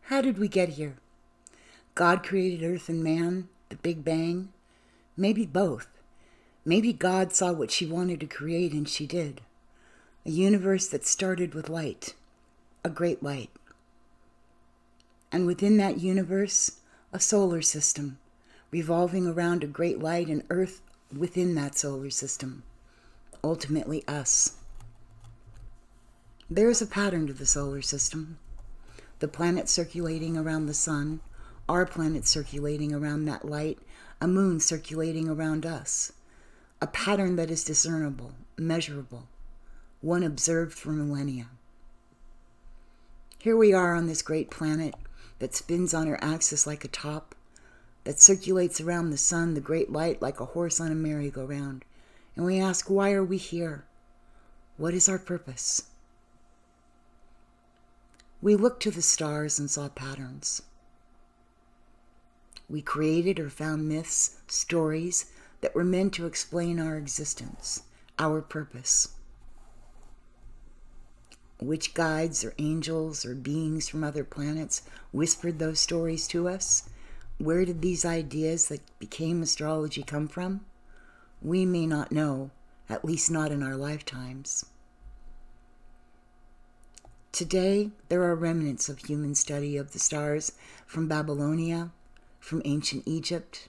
How did we get here? God created Earth and man, the Big Bang? Maybe both. Maybe God saw what she wanted to create and she did. A universe that started with light, a great light. And within that universe, a solar system, revolving around a great light and Earth within that solar system. Ultimately us. There is a pattern to the solar system. The planet circulating around the sun, our planet circulating around that light, a moon circulating around us. A pattern that is discernible, measurable, one observed for millennia. Here we are on this great planet that spins on her axis like a top, that circulates around the sun, the great light, like a horse on a merry-go-round. And we ask, why are we here? What is our purpose? We looked to the stars and saw patterns. We created or found myths, stories that were meant to explain our existence, our purpose. Which guides or angels or beings from other planets whispered those stories to us? Where did these ideas that became astrology come from? We may not know, at least not in our lifetimes. Today, there are remnants of human study of the stars from Babylonia, from ancient Egypt,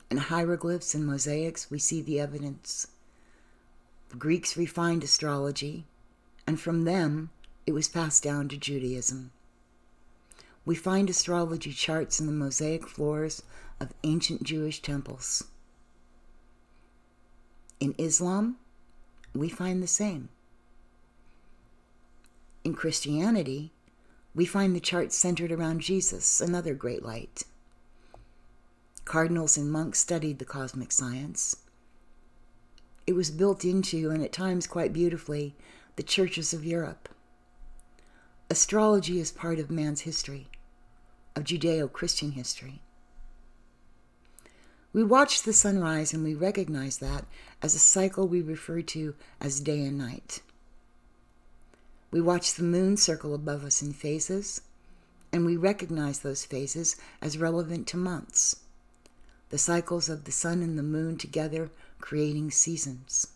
and hieroglyphs and mosaics. We see the evidence. The Greeks refined astrology, and from them, it was passed down to Judaism. We find astrology charts in the mosaic floors of ancient Jewish temples. In Islam, we find the same. In Christianity, we find the charts centered around Jesus, another great light. Cardinals and monks studied the cosmic science. It was built into, and at times quite beautifully, the churches of Europe. Astrology is part of man's history, of Judeo-Christian history. We watch the sunrise and we recognize that as a cycle we refer to as day and night. We watch the moon circle above us in phases, and we recognize those phases as relevant to months, the cycles of the sun and the moon together creating seasons.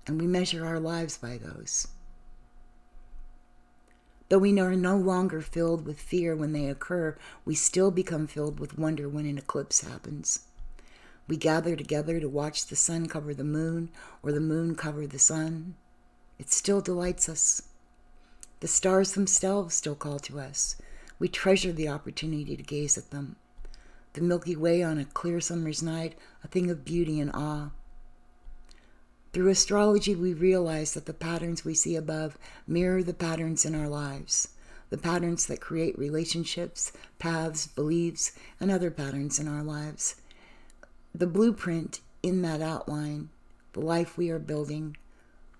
And we measure our lives by those. Though we are no longer filled with fear when they occur, we still become filled with wonder when an eclipse happens. We gather together to watch the sun cover the moon, or the moon cover the sun. It still delights us. The stars themselves still call to us. We treasure the opportunity to gaze at them. The Milky Way on a clear summer's night, a thing of beauty and awe. Through astrology, we realize that the patterns we see above mirror the patterns in our lives, the patterns that create relationships, paths, beliefs, and other patterns in our lives. The blueprint in that outline, the life we are building,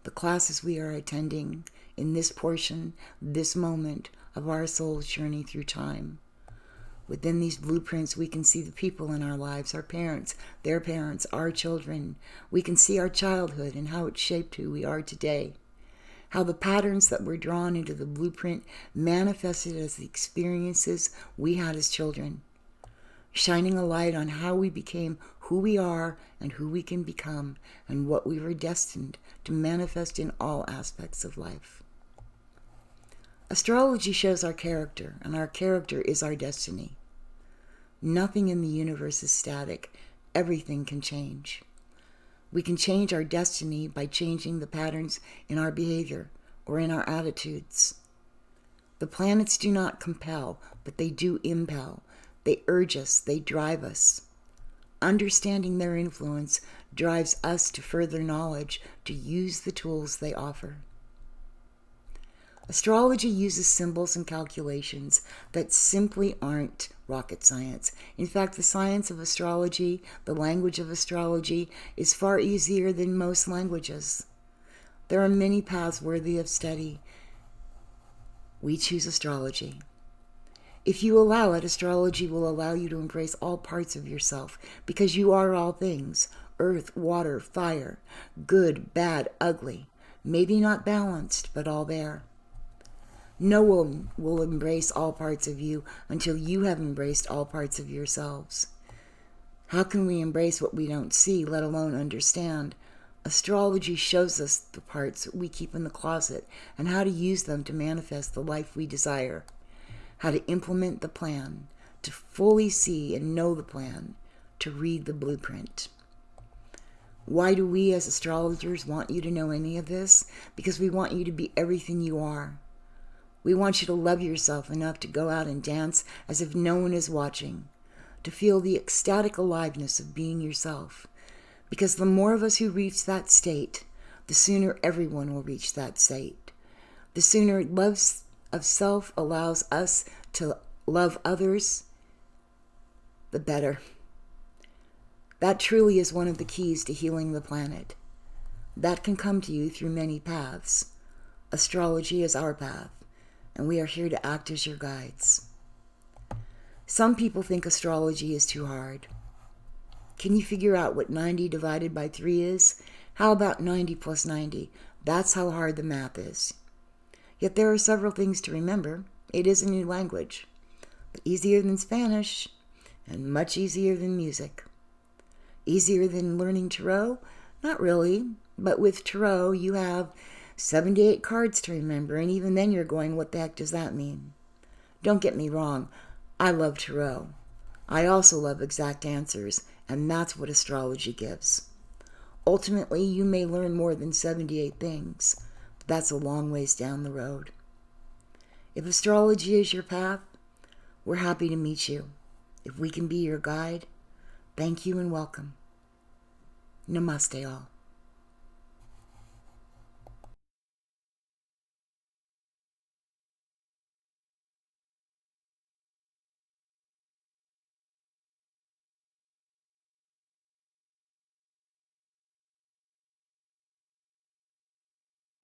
the classes we are attending in this portion, this moment of our soul's journey through time. Within these blueprints, we can see the people in our lives, our parents, their parents, our children. We can see our childhood and how it shaped who we are today. How the patterns that were drawn into the blueprint manifested as the experiences we had as children, shining a light on how we became who we are and who we can become and what we were destined to manifest in all aspects of life. Astrology shows our character, and our character is our destiny. Nothing in the universe is static. Everything can change. We can change our destiny by changing the patterns in our behavior or in our attitudes. The planets do not compel, but they do impel. They urge us, they drive us. Understanding their influence drives us to further knowledge, to use the tools they offer. Astrology uses symbols and calculations that simply aren't rocket science. In fact, the science of astrology, the language of astrology, is far easier than most languages. There are many paths worthy of study. We choose astrology. If you allow it, astrology will allow you to embrace all parts of yourself, because you are all things: earth, water, fire, good, bad, ugly, maybe not balanced, but all there. No one will embrace all parts of you until you have embraced all parts of yourselves. How can we embrace what we don't see, let alone understand? Astrology shows us the parts we keep in the closet and how to use them to manifest the life we desire, how to implement the plan, to fully see and know the plan, to read the blueprint. Why do we as astrologers want you to know any of this? Because we want you to be everything you are. We want you to love yourself enough to go out and dance as if no one is watching, to feel the ecstatic aliveness of being yourself. Because the more of us who reach that state, the sooner everyone will reach that state. The sooner love of self allows us to love others, the better. That truly is one of the keys to healing the planet. That can come to you through many paths. Astrology is our path, and we are here to act as your guides. Some people think astrology is too hard. Can you figure out what 90 divided by 3 is? How about 90 plus 90? That's how hard the math is. Yet there are several things to remember. It is a new language, but easier than Spanish and much easier than music. Easier than learning tarot? Not really, but with tarot you have 78 cards to remember, and even then you're going, what the heck does that mean? Don't get me wrong, I love tarot. I also love exact answers, and that's what astrology gives. Ultimately, you may learn more than 78 things, but that's a long ways down the road. If astrology is your path, we're happy to meet you. If we can be your guide, thank you and welcome. Namaste all.